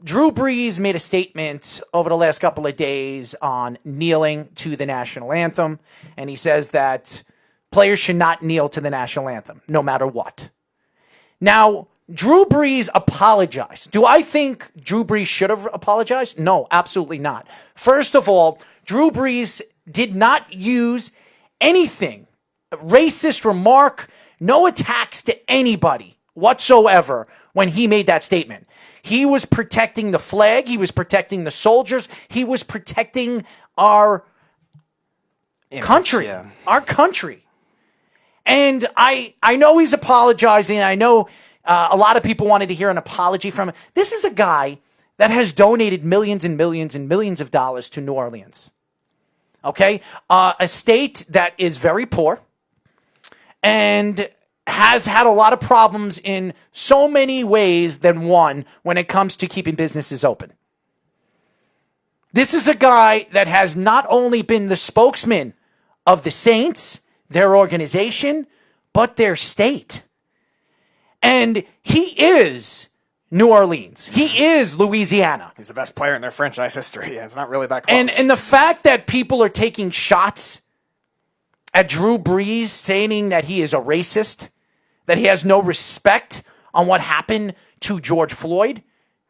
Drew Brees made a statement over the last couple of days on kneeling to the national anthem, and he says that players should not kneel to the national anthem, no matter what. Now, Drew Brees apologized. Do I think Drew Brees should have apologized? No, absolutely not. First of all, Drew Brees did not use anything, racist remark, no attacks to anybody whatsoever when he made that statement. He was protecting the flag. He was protecting the soldiers. He was protecting our country. Yeah. Our country. And I know he's apologizing. I know a lot of people wanted to hear an apology from him. This is a guy that has donated millions and millions and millions of dollars to New Orleans. Okay? A state that is very poor and has had a lot of problems in so many ways than one when it comes to keeping businesses open. This is a guy that has not only been the spokesman of the Saints, their organization, but their state. And he is New Orleans. He is Louisiana. He's the best player in their franchise history. It's not really that close. And the fact that people are taking shots at Drew Brees, saying that he is a racist, that he has no respect on what happened to George Floyd,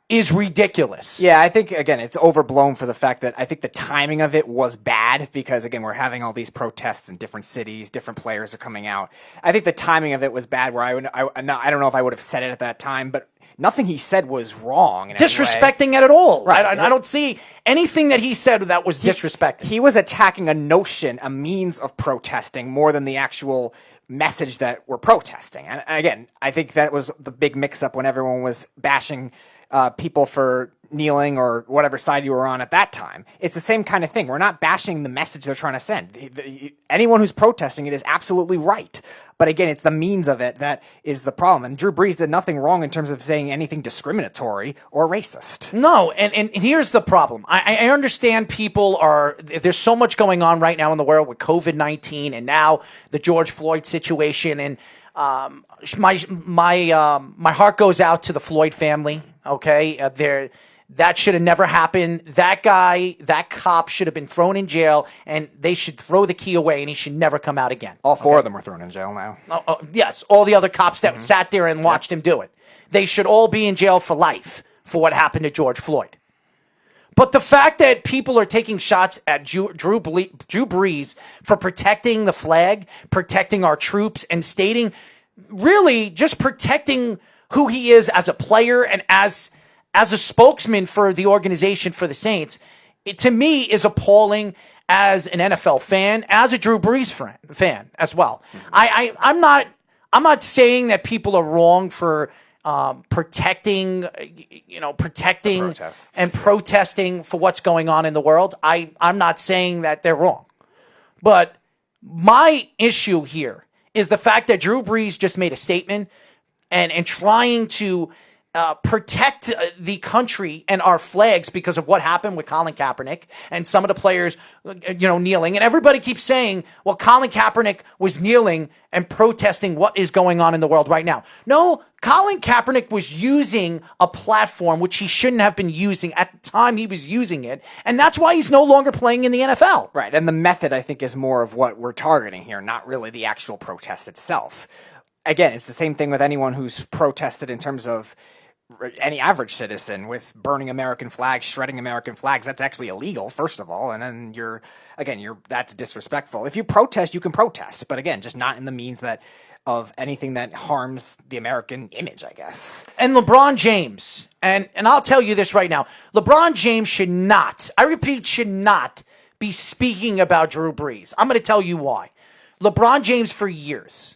is ridiculous. Yeah, I think, again, it's overblown for the fact that I think the timing of it was bad because, again, we're having all these protests in different cities, different players are coming out. I think the timing of it was bad where I don't know if I would have said it at that time, but nothing he said was wrong. Disrespecting it at all. Right. I don't see anything that he said that was disrespecting. He was attacking a notion, a means of protesting more than the actual message that we're protesting. And again, I think that was the big mix-up when everyone was bashing people for kneeling or whatever side you were on at that time. It's the same kind of thing. We're not bashing the message they're trying to send. Anyone who's protesting it is absolutely right. But again, it's the means of it that is the problem. And Drew Brees did nothing wrong in terms of saying anything discriminatory or racist. No, and here's the problem. I understand there's so much going on right now in the world with COVID-19 and now the George Floyd situation. And my heart goes out to the Floyd family. Okay, that should have never happened. That cop should have been thrown in jail, and they should throw the key away, and he should never come out again. All four of them were thrown in jail now. Yes, all the other cops that sat there and watched him do it. They should all be in jail for life for what happened to George Floyd. But the fact that people are taking shots at Drew Brees for protecting the flag, protecting our troops, and stating, really just protecting who he is as a player and as a spokesman for the organization for the Saints, it to me is appalling as an NFL fan, as a Drew Brees fan as well. I'm not saying that people are wrong for protecting and protesting for what's going on in the world. I'm not saying that they're wrong. But my issue here is the fact that Drew Brees just made a statement and trying to protect the country and our flags because of what happened with Colin Kaepernick and some of the players, kneeling. And everybody keeps saying, well, Colin Kaepernick was kneeling and protesting what is going on in the world right now. No, Colin Kaepernick was using a platform which he shouldn't have been using at the time he was using it. And that's why he's no longer playing in the NFL. Right. And the method, I think, is more of what we're targeting here, not really the actual protest itself. Again, it's the same thing with anyone who's protested in terms of any average citizen with burning American flags, shredding American flags. That's actually illegal, first of all. And then that's disrespectful. If you protest, you can protest. But again, just not in the means of anything that harms the American image, I guess. And LeBron James, and I'll tell you this right now, LeBron James should not be speaking about Drew Brees. I'm going to tell you why. LeBron James for years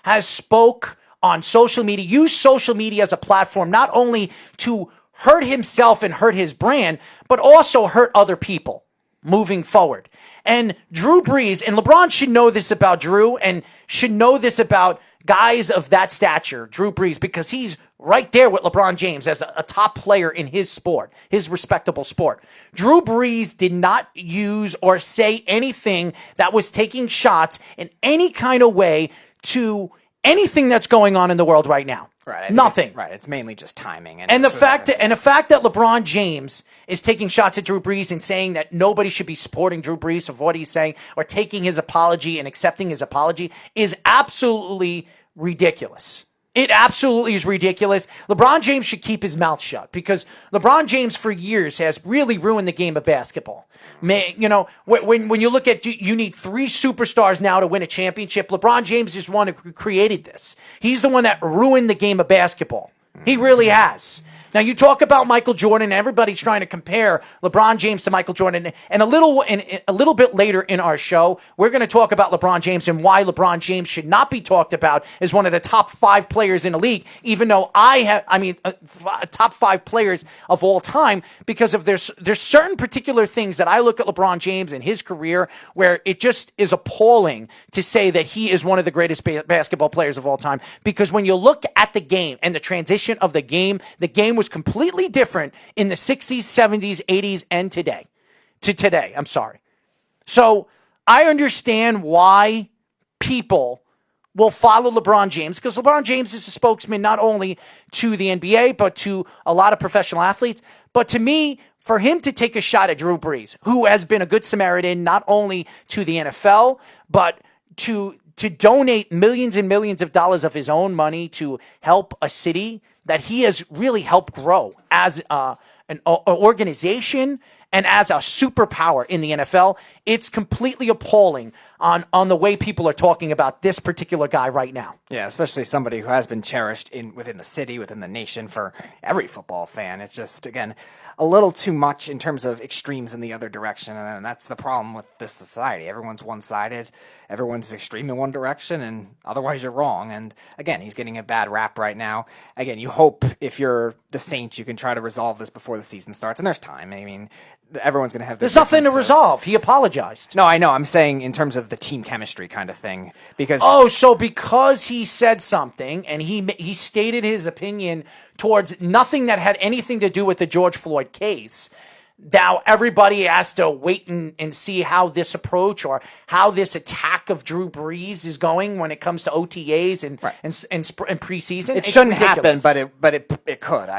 has spoke on social media, used social media as a platform, not only to hurt himself and hurt his brand, but also hurt other people moving forward. And Drew Brees, and LeBron should know this about Drew and should know this about guys of that stature, Drew Brees, because he's right there with LeBron James as a top player in his sport, his respectable sport. Drew Brees did not use or say anything that was taking shots in any kind of way to anything that's going on in the world right now. Right. Nothing. Right. It's mainly just timing. And the fact that LeBron James is taking shots at Drew Brees and saying that nobody should be supporting Drew Brees of what he's saying or taking his apology and accepting his apology is absolutely ridiculous. It absolutely is ridiculous. LeBron James should keep his mouth shut because LeBron James for years has really ruined the game of basketball. You know, when you look at, you need 3 superstars now to win a championship. LeBron James is one who created this. He's the one that ruined the game of basketball. He really has. Now, you talk about Michael Jordan, and everybody's trying to compare LeBron James to Michael Jordan. And a little bit later in our show, we're going to talk about LeBron James and why LeBron James should not be talked about as one of the top 5 players in the league, even though top 5 players of all time, because of there's certain particular things that I look at LeBron James and his career where it just is appalling to say that he is one of the greatest basketball players of all time. Because when you look at the game and the transition of the game was completely different in the 60s, 70s, 80s, and today. So I understand why people will follow LeBron James because LeBron James is a spokesman not only to the NBA, but to a lot of professional athletes. But to me, for him to take a shot at Drew Brees, who has been a good Samaritan not only to the NFL, but to donate millions and millions of dollars of his own money to help a city that he has really helped grow as an organization and as a superpower in the NFL, it's completely appalling on the way people are talking about this particular guy right now. Yeah, especially somebody who has been cherished within the city, within the nation, for every football fan. It's just, again, a little too much in terms of extremes in the other direction, and that's the problem with this society. Everyone's one-sided, everyone's extreme in one direction, and otherwise you're wrong. And again, he's getting a bad rap right now. Again, you hope if you're the Saints, you can try to resolve this before the season starts, and there's time. I mean, everyone's going to have. There's nothing to resolve. He apologized. No, I know. I'm saying in terms of the team chemistry kind of thing, because so because he said something and he stated his opinion towards nothing that had anything to do with the George Floyd case. Now everybody has to wait and see how this approach or how this attack of Drew Brees is going when it comes to OTAs and preseason. It shouldn't happen, but it could.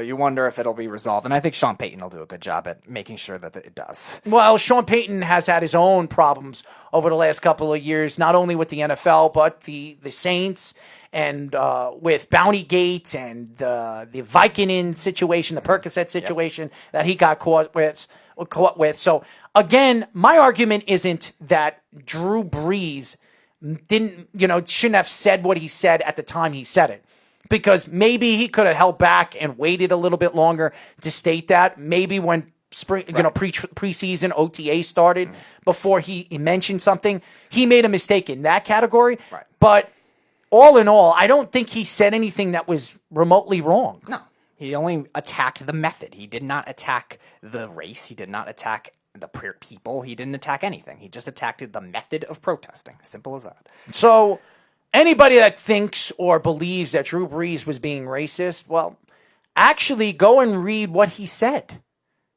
You wonder if it'll be resolved, and I think Sean Payton will do a good job at making sure that it does. Well, Sean Payton has had his own problems over the last couple of years, not only with the NFL but the Saints. And with Bounty Gates and the Vicodin situation, the Percocet situation that he got caught with. So again, my argument isn't that Drew Brees shouldn't have said what he said at the time he said it. Because maybe he could have held back and waited a little bit longer to state that. Maybe when preseason OTA started before he mentioned something, he made a mistake in that category. Right. But all in all, I don't think he said anything that was remotely wrong. No, he only attacked the method. He did not attack the race. He did not attack the people. He didn't attack anything. He just attacked the method of protesting. Simple as that. So anybody that thinks or believes that Drew Brees was being racist, well, actually go and read what he said.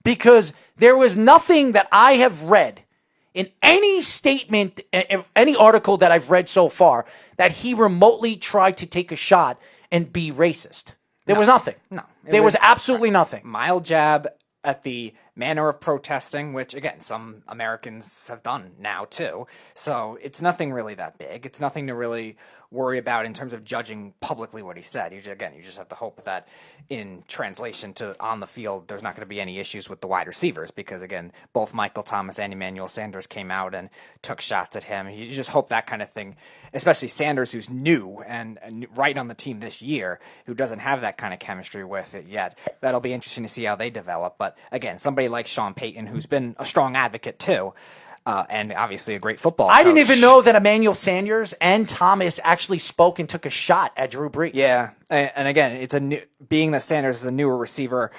Because there was nothing that I have read in any statement, any article that I've read so far, that he remotely tried to take a shot and be racist. There was nothing. No. There was absolutely nothing. Mild jab at the manner of protesting, which, again, some Americans have done now, too. So it's nothing really that big. It's nothing to really worry about in terms of judging publicly what he said. You just have to hope that in translation to on the field, there's not going to be any issues with the wide receivers because, again, both Michael Thomas and Emmanuel Sanders came out and took shots at him. You just hope that kind of thing, especially Sanders, who's new and right on the team this year, who doesn't have that kind of chemistry with it yet. That'll be interesting to see how they develop. But, again, somebody like Sean Payton, who's been a strong advocate, too, and obviously a great football coach. I didn't even know that Emmanuel Sanders and Thomas actually spoke and took a shot at Drew Brees. Yeah, and again, being that Sanders is a newer receiver,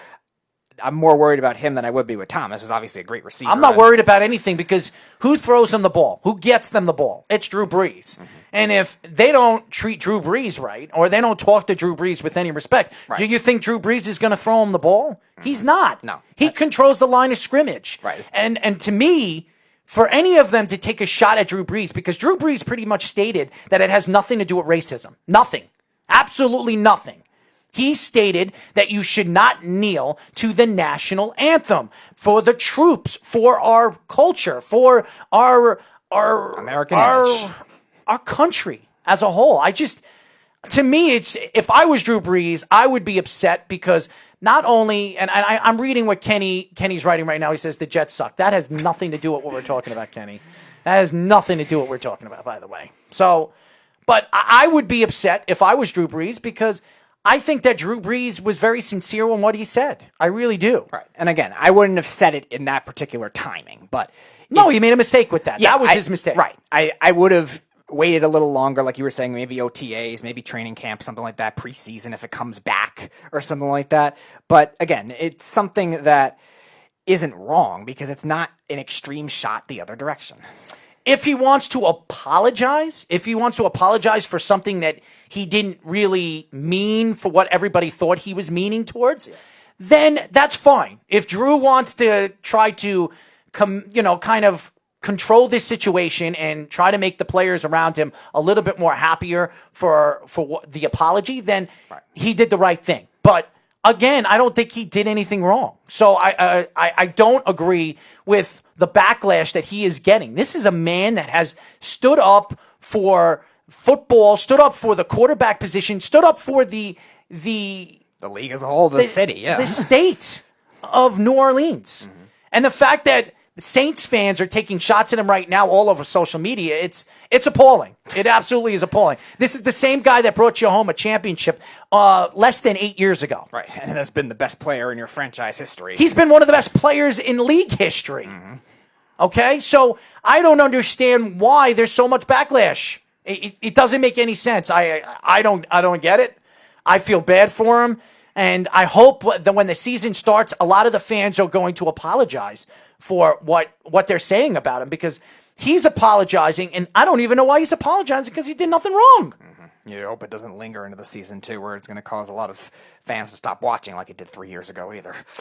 I'm more worried about him than I would be with Thomas, who's obviously a great receiver. I'm not worried about anything because who throws them the ball? Who gets them the ball? It's Drew Brees. Mm-hmm. And if they don't treat Drew Brees right, or they don't talk to Drew Brees with any respect, do you think Drew Brees is going to throw him the ball? Mm-hmm. He's not. No. He controls the line of scrimmage. Right. And to me, for any of them to take a shot at Drew Brees, because Drew Brees pretty much stated that it has nothing to do with racism. Nothing. Absolutely nothing. He stated that you should not kneel to the national anthem for the troops, for our culture, for our American image, our country as a whole. To me, it's, if I was Drew Brees, I would be upset because not only, and I'm reading what Kenny's writing right now. He says the Jets suck. That has nothing to do with what we're talking about, Kenny. That has nothing to do with what we're talking about, by the way. So, but I would be upset if I was Drew Brees because I think that Drew Brees was very sincere in what he said. I really do. Right. And again, I wouldn't have said it in that particular timing, but no, he made a mistake with that. Yeah, that was his mistake. Right. I would have waited a little longer, like you were saying, maybe OTAs, maybe training camp, something like that, preseason if it comes back or something like that. But again, it's something that isn't wrong because it's not an extreme shot the other direction. If he wants to apologize, for something that he didn't really mean for what everybody thought he was meaning towards, then that's fine. If Drew wants to try to kind of control this situation and try to make the players around him a little bit more happier for the apology, then he did the right thing. But again, I don't think he did anything wrong. So I don't agree with the backlash that he is getting. This is a man that has stood up for football, stood up for the quarterback position, stood up for the league as a whole, the city, the state of New Orleans. Mm-hmm. And the fact that the Saints fans are taking shots at him right now all over social media, it's appalling. It absolutely is appalling. This is the same guy that brought you home a championship less than 8 years ago. Right, and has been the best player in your franchise history. He's been one of the best players in league history. Mm-hmm. Okay, so I don't understand why there's so much backlash. It doesn't make any sense. I don't get it. I feel bad for him, and I hope that when the season starts, a lot of the fans are going to apologize for what they're saying about him, because he's apologizing, and I don't even know why he's apologizing, because he did nothing wrong. Mm-hmm. You hope it doesn't linger into the season, too, where it's going to cause a lot of fans to stop watching like it did 3 years ago either.